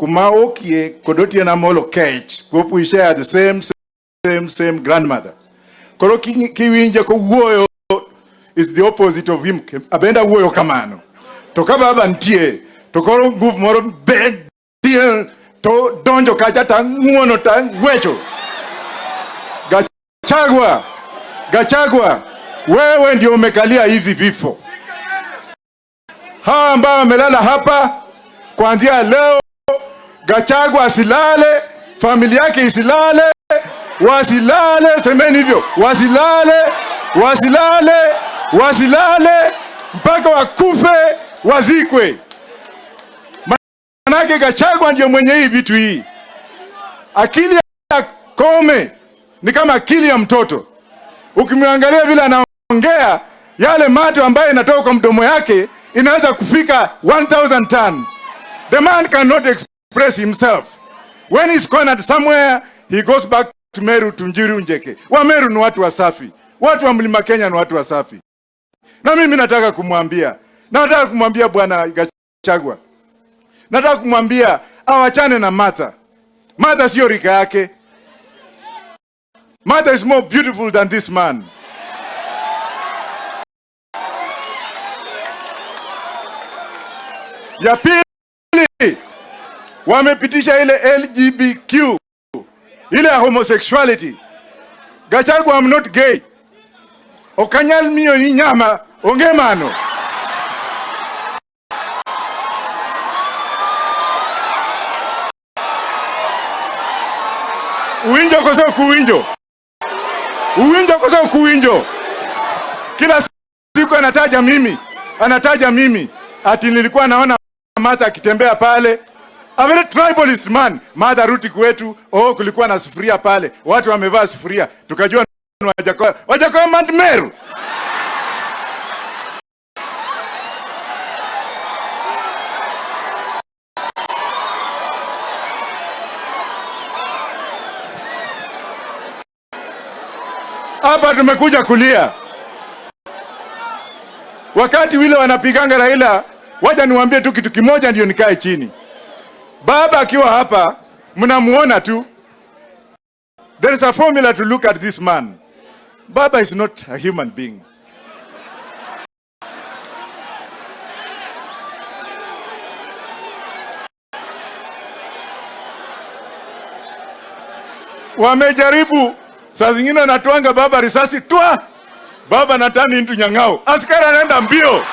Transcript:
kumaokie kodotie na molo cage we share the same grandmother. Koro kiwinje ko wuoyo is the opposite of him. Abenda wuoyo kamano. To ka baba ntie to koro nguvu moro ben deal to donjo kacha ta nguono ta wecho. Gachagua, wewe ndio umekalia hizi vifo. Hawa ambao wamelala hapa kuanzia leo, Gachagua asilale, familia yake isilale, wasilale, semeni hivyo, wasilale mpaka wakufe, wazikwe. Manake Gachagua ndio mwenye hii vitu hii. Akili ya Kome ni kama akili ya mtoto. Ukimwangalia vile anaongea, yale mate ambayo inatoka kwa mdomo yake inaweza kufika 1000 tons. The man cannot express himself. When he's cornered somewhere, he goes back to Meru, to Njiri Unjeke. Wa Meru ni watu wasafi. Watu wa Mlima Kenya ni watu wasafi. Na mimi nataka kumwambia Bwana Gachagua. Nataka kumwambia awachane na Martha. Martha sio rika yake. Martha is more beautiful than this man. Ya pili, wamepitisha ile Lgbtq, ile homosexuality. Gachagua, I'm not gay. Okanyal miyo ni nyama, ongemano. Uwinjo kosa kuwinjo. Kila siku anataja mimi. Ati nilikuwa naona Martha akitembea pale. A very tribalist man. Martha ruti kwetu. Kulikuwa na sufuria pale. Watu wamevaa sufuria. Tukajua ni Wajackoyah Meru. Hapa tumekuja kulia. Wakati wile wanapiganga Raila, wacha niwaambie tu kitu kimoja ndio nikae chini. Baba akiwa hapa, mnamuona tu. There is a formula to look at this man. Baba is not a human being. Wamejaribu, saa zingine anatuanga baba risasi twa. Baba natani into nyangao. Askari anaenda mbio.